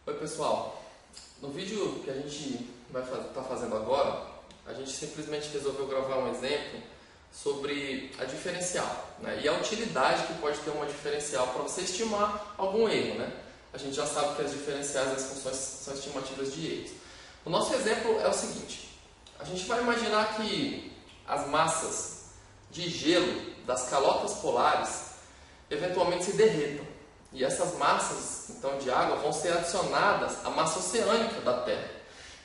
Oi pessoal, no vídeo que a gente vai estar fazendo agora, a gente simplesmente resolveu gravar um exemplo sobre a diferencial, né? E a utilidade que pode ter uma diferencial para você estimar algum erro, né? A gente já sabe que as diferenciais das funções são estimativas de erros. O nosso exemplo é o seguinte: a gente vai imaginar que as massas de gelo das calotas polares eventualmente se derretam. E essas massas, então, de água vão ser adicionadas à massa oceânica da Terra.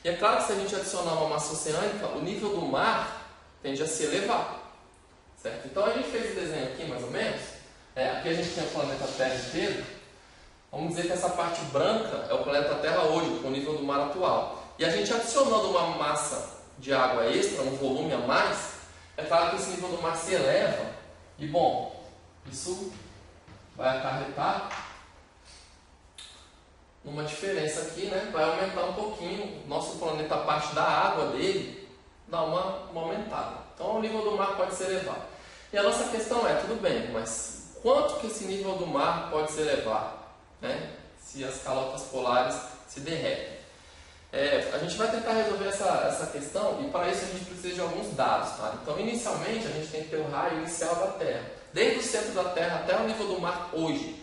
E é claro que se a gente adicionar uma massa oceânica, o nível do mar tende a se elevar. Certo? Então a gente fez o desenho aqui, mais ou menos. Aqui a gente tem o planeta Terra inteiro. Vamos dizer que essa parte branca é o planeta Terra hoje, com o nível do mar atual. E a gente adicionando uma massa de água extra, um volume a mais, é claro que esse nível do mar se eleva. E bom, isso vai acarretar numa diferença aqui, né? Vai aumentar um pouquinho. Nosso planeta, a parte da água dele, dá uma aumentada. Então o nível do mar pode se elevar. E a nossa questão é, tudo bem, mas quanto que esse nível do mar pode se elevar, né? Se as calotas polares se derretem? A gente vai tentar resolver essa questão e para isso a gente precisa de alguns dados, tá? Então inicialmente a gente tem que ter o raio inicial da Terra. Desde o centro da Terra até o nível do mar hoje,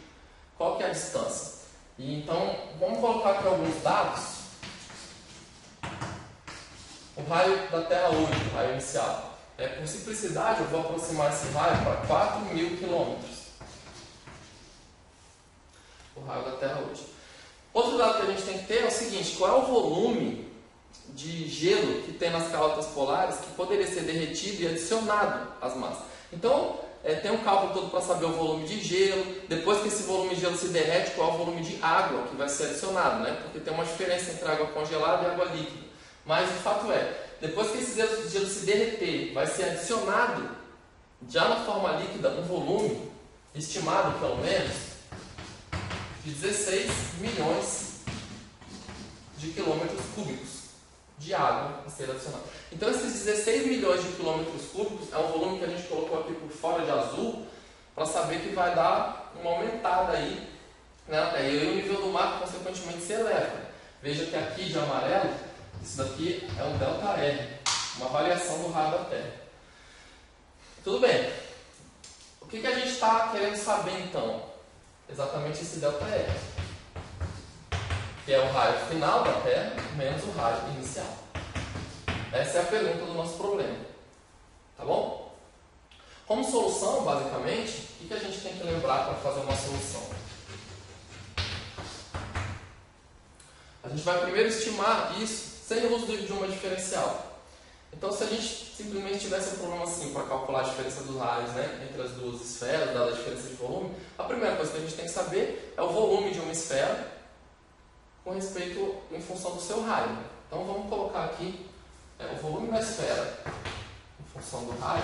qual que é a distância? E então, vamos colocar aqui alguns dados. O raio da Terra hoje, o raio inicial. Por simplicidade, eu vou aproximar esse raio para 4.000 quilômetros. O raio da Terra hoje. Outro dado que a gente tem que ter é o seguinte: qual é o volume de gelo que tem nas calotas polares que poderia ser derretido e adicionado às massas? Então, tem um cálculo todo para saber o volume de gelo. Depois que esse volume de gelo se derrete, qual é o volume de água que vai ser adicionado, né? Porque tem uma diferença entre água congelada e água líquida. Mas o fato é, depois que esse gelo se derreter, vai ser adicionado, já na forma líquida, um volume estimado, pelo menos, de 16 milhões de quilômetros cúbicos de água a ser adicionado. Então esses 16 milhões de quilômetros cúbicos é um volume que a gente colocou aqui por fora de azul para saber que vai dar uma aumentada aí, né? E aí o nível do mar consequentemente se eleva. Veja que aqui de amarelo, isso daqui é um ΔR, uma variação do raio da Terra. Tudo bem. O que a gente está querendo saber então? Exatamente esse ΔR, que é o raio final da Terra menos o raio inicial. Essa é a pergunta do nosso problema. Tá bom? Como solução, basicamente, o que a gente tem que lembrar para fazer uma solução? A gente vai primeiro estimar isso sem o uso de uma diferencial. Então, se a gente simplesmente tivesse um problema assim para calcular a diferença dos raios, né, entre as duas esferas, dada a diferença de volume, a primeira coisa que a gente tem que saber é o volume de uma esfera com respeito em função do seu raio. Então vamos colocar aqui o volume da esfera em função do raio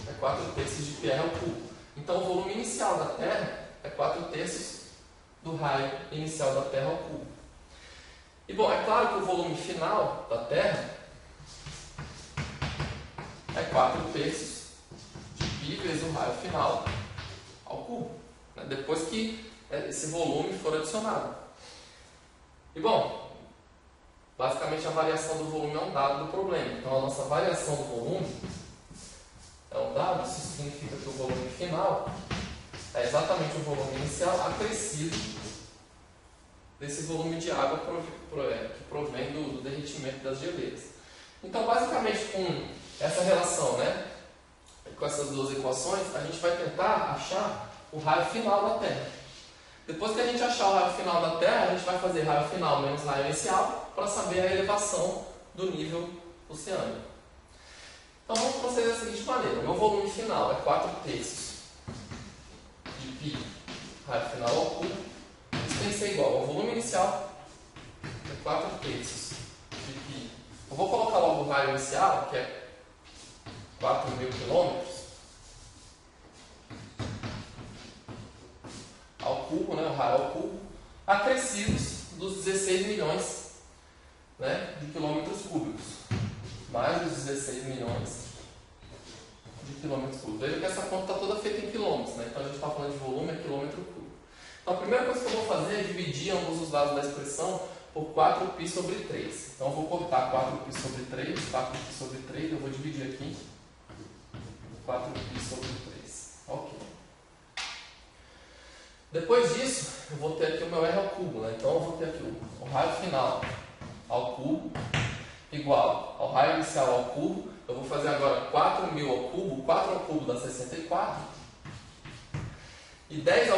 é 4/3 de πr ao cubo. Então o volume inicial da Terra é 4/3 do raio inicial da Terra ao cubo. E bom, é claro que o volume final da Terra é 4/3 de π vezes o raio final ao cubo, né? Depois que esse volume for adicionado. E bom, basicamente a variação do volume é um dado do problema. Então a nossa variação do volume é um dado. Isso significa que o volume final é exatamente o volume inicial acrescido desse volume de água que provém do derretimento das geleiras. Então basicamente com essa relação, né, com essas duas equações, a gente vai tentar achar o raio final da Terra. Depois que a gente achar o raio final da Terra, a gente vai fazer raio final menos raio inicial para saber a elevação do nível oceânico. Então vamos proceder da seguinte maneira: o meu volume final é 4/3 de π raio final ao cubo. Isso tem que ser igual ao volume inicial, que é 4/3 de π. Eu vou colocar logo o raio inicial, que é 4.000 quilômetros, ao cubo, né, o raio ao cubo, acrescidos dos 16 milhões, né, de quilômetros cúbicos, mais os 16 milhões de quilômetros cúbicos. Veja que essa conta está toda feita em quilômetros, né, então a gente está falando de volume a quilômetro cúbico. Então a primeira coisa que eu vou fazer é dividir ambos os lados da expressão por 4π sobre 3. Então eu vou cortar 4π sobre 3, 4π sobre 3, eu vou dividir aqui 4π sobre 3. Ok. Depois disso, eu vou ter aqui o meu r ao cubo, né? Então eu vou ter aqui o raio final ao cubo igual ao raio inicial ao cubo. Eu vou fazer agora 4.000 ao cubo, 4 ao cubo dá 64. E 10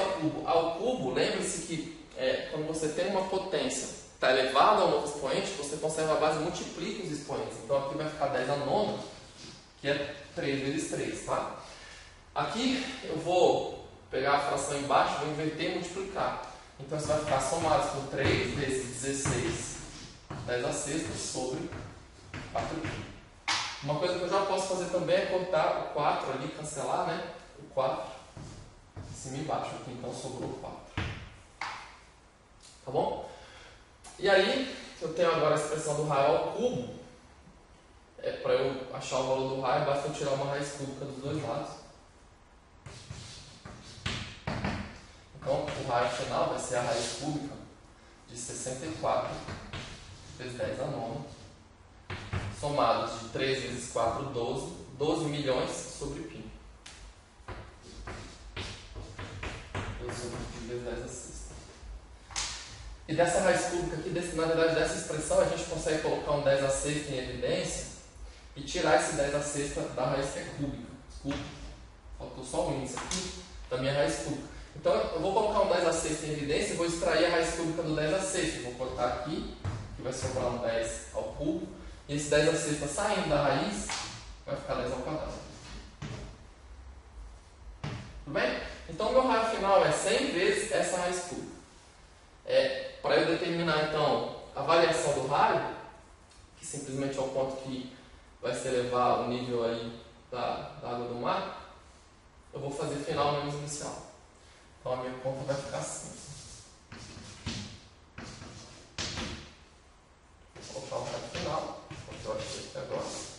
ao cubo, lembre-se que quando você tem uma potência que está elevada a um novo expoente, você conserva a base e multiplica os expoentes. Então aqui vai ficar 10 à nona, que é 3 vezes 3, tá? Aqui eu vou pegar a fração embaixo, vou inverter e multiplicar. Então isso vai ficar somado por 3 vezes 16, 10 a sexta, sobre 4π. Uma coisa que eu já posso fazer também é cortar o 4 ali, cancelar, né? O 4 em cima e embaixo aqui, então sobrou 4. Tá bom? E aí, eu tenho agora a expressão do raio ao cubo. Para eu achar o valor do raio, basta eu tirar uma raiz cúbica dos dois lados. Então, o raio final vai ser a raiz cúbica de 64 vezes 10 à nona, somados de 3 vezes 4, 12, 12 milhões sobre π. 12 vezes 10 a sexta. E dessa raiz cúbica aqui, na verdade dessa expressão, a gente consegue colocar um 10 a sexta em evidência e tirar esse 10 a sexta da raiz que é cúbica. Desculpa, faltou só o índice aqui da minha raiz cúbica. Então eu vou colocar um 10 a sexta em evidência e vou extrair a raiz cúbica do 10 a sexta. Vou cortar aqui, que vai sobrar um 10 ao cubo. E esse 10 a sexta saindo da raiz, vai ficar 10 ao quadrado. Tudo bem? Então o meu raio final é 100 vezes essa raiz cúbica. Para eu determinar então a variação do raio, que simplesmente é o ponto que vai se elevar o nível aí da água do mar, eu vou fazer final menos inicial. Então a minha conta vai ficar assim. Vou colocar o raio final, que eu achei aqui agora.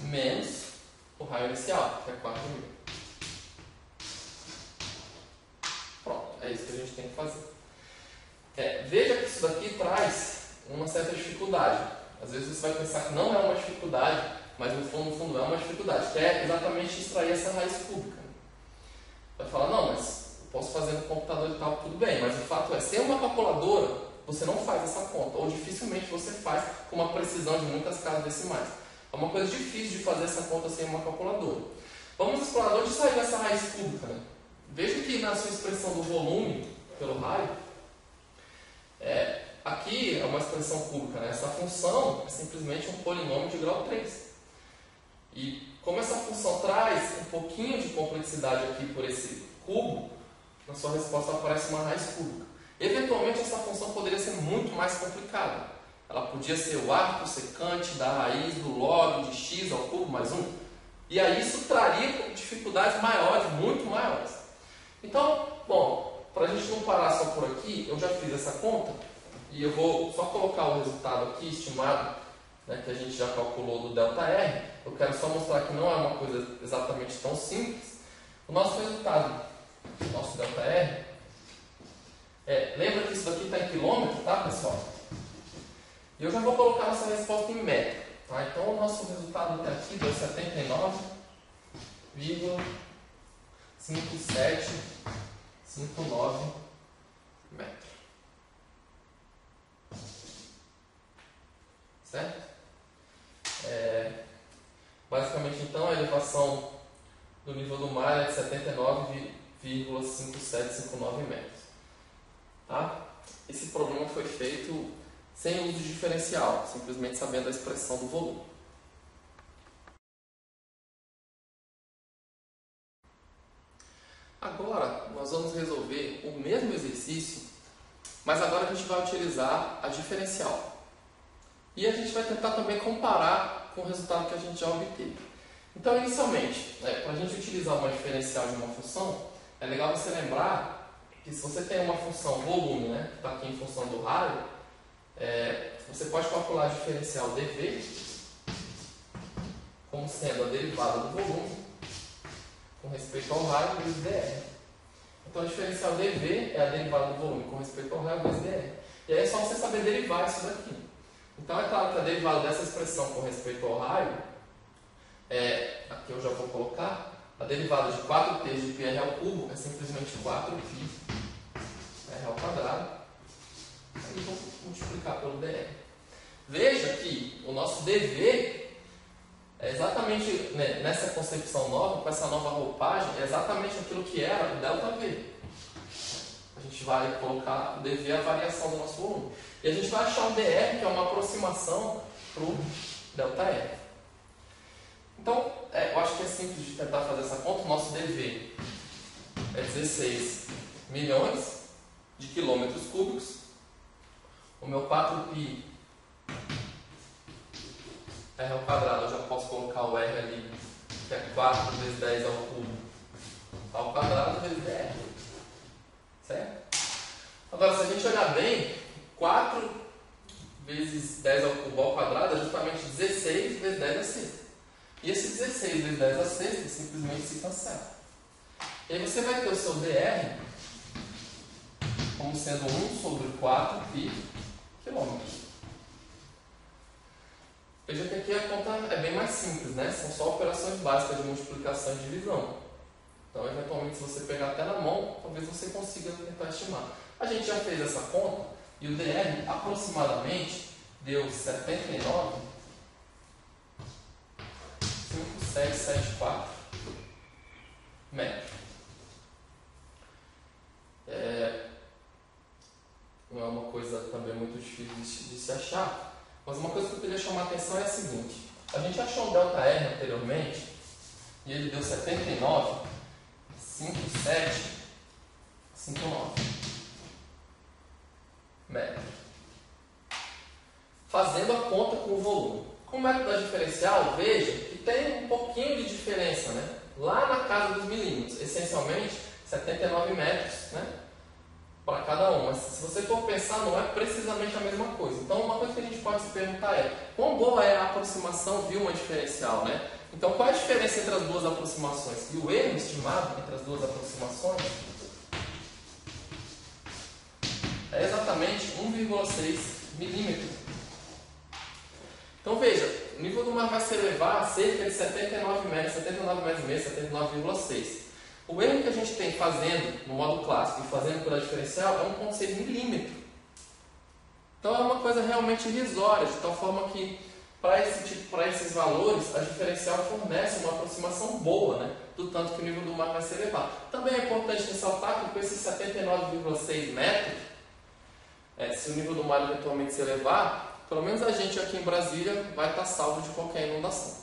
Menos o raio inicial, que é 4.000. Pronto, é isso que a gente tem que fazer. Veja que isso daqui traz uma certa dificuldade. Às vezes você vai pensar que não é uma dificuldade, mas no fundo é uma dificuldade, que é exatamente extrair essa raiz cúbica. Vai falar, não, mas eu posso fazer no computador e tal, tudo bem, mas o fato é, sem uma calculadora, você não faz essa conta, ou dificilmente você faz com uma precisão de muitas casas decimais. É uma coisa difícil de fazer essa conta sem uma calculadora. Vamos explorar onde saiu essa raiz cúbica, né? Veja que na sua expressão do volume pelo raio, aqui é uma expressão cúbica, né? Essa função é simplesmente um polinômio de grau 3. E como essa função traz um pouquinho de complexidade aqui por esse cubo, na sua resposta aparece uma raiz cúbica. Eventualmente essa função poderia ser muito mais complicada. Ela podia ser o árco secante da raiz do log de x ao cubo mais 1. E aí isso traria dificuldades maiores, muito maiores. Então, bom, para a gente não parar só por aqui, eu já fiz essa conta e eu vou só colocar o resultado aqui estimado, né, que a gente já calculou do ΔR. Eu quero só mostrar que não é uma coisa exatamente tão simples. O nosso resultado, o nosso ΔR, lembra que isso daqui está em quilômetro, tá, pessoal? E eu já vou colocar nossa resposta em metro. Tá? Então o nosso resultado até aqui deu 79,5759 metros. Certo? Basicamente, então, a elevação do nível do mar é de 79,5759 metros. Tá? Esse problema foi feito sem uso de diferencial, simplesmente sabendo a expressão do volume. Agora, nós vamos resolver o mesmo exercício, mas agora a gente vai utilizar a diferencial. E a gente vai tentar também comparar com o resultado que a gente já obteve. Então, inicialmente, para a gente utilizar uma diferencial de uma função, é legal você lembrar que se você tem uma função volume, né, que está aqui em função do raio, você pode calcular a diferencial dV como sendo a derivada do volume com respeito ao raio vezes dr. Então a diferencial dV é a derivada do volume com respeito ao raio vezes dr. E aí é só você saber derivar isso daqui. Então é claro que a derivada dessa expressão com respeito ao raio, aqui eu já vou colocar, a derivada de 4π de πr ao cubo é simplesmente 4π r ao quadrado. Aí vou multiplicar pelo dr. Veja que o nosso dV é exatamente, né, nessa concepção nova, com essa nova roupagem, é exatamente aquilo que era o ΔV. A gente vai colocar o dV a variação do nosso volume. E a gente vai achar um dr, que é uma aproximação para o ΔR. Então, eu acho que é simples de tentar fazer essa conta. O nosso dV é 16 milhões de quilômetros cúbicos. O meu 4π R ao quadrado, eu já posso colocar o R ali, que é 4 vezes 10 ao cubo ao quadrado vezes dr. Certo? Agora, se a gente olhar bem, 4 vezes 10 ao cubo ao quadrado é justamente 16 vezes 10 a sexta. E esse 16 vezes 10 a sexta simplesmente se cancela. E aí você vai ter o seu dr como sendo 1 sobre 4π quilômetros. Veja que aqui a conta é bem mais simples, né? São só operações básicas de multiplicação e divisão. Então, eventualmente, se você pegar até na mão, talvez você consiga tentar estimar. A gente já fez essa conta e o dr aproximadamente deu 79,5774 metros. Não é uma coisa também muito difícil de se achar. Mas uma coisa que eu queria chamar a atenção é a seguinte: a gente achou um ΔR anteriormente e ele deu 79,5759 metros. Fazendo a conta com o volume. Com o método da diferencial, veja que tem um pouquinho de diferença, né? Lá na casa dos milímetros, essencialmente 79 metros, né? Para cada um, mas se você for pensar, não é precisamente a mesma coisa. Então, uma coisa que a gente pode se perguntar é: quão boa é a aproximação via uma diferencial, né? Então, qual é a diferença entre as duas aproximações? E o erro estimado entre as duas aproximações é exatamente 1,6 milímetro. Então, veja, o nível do mar vai se elevar a cerca de 79 metros, 79 metros e meio, 79,6. O erro que a gente tem fazendo no modo clássico e fazendo pela diferencial é 1,6 milímetro. Então é uma coisa realmente irrisória, de tal forma que para esses valores a diferencial fornece uma aproximação boa, né, do tanto que o nível do mar vai se elevar. Também é importante ressaltar que com esses 79,6 metros, se o nível do mar eventualmente se elevar, pelo menos a gente aqui em Brasília vai estar salvo de qualquer inundação.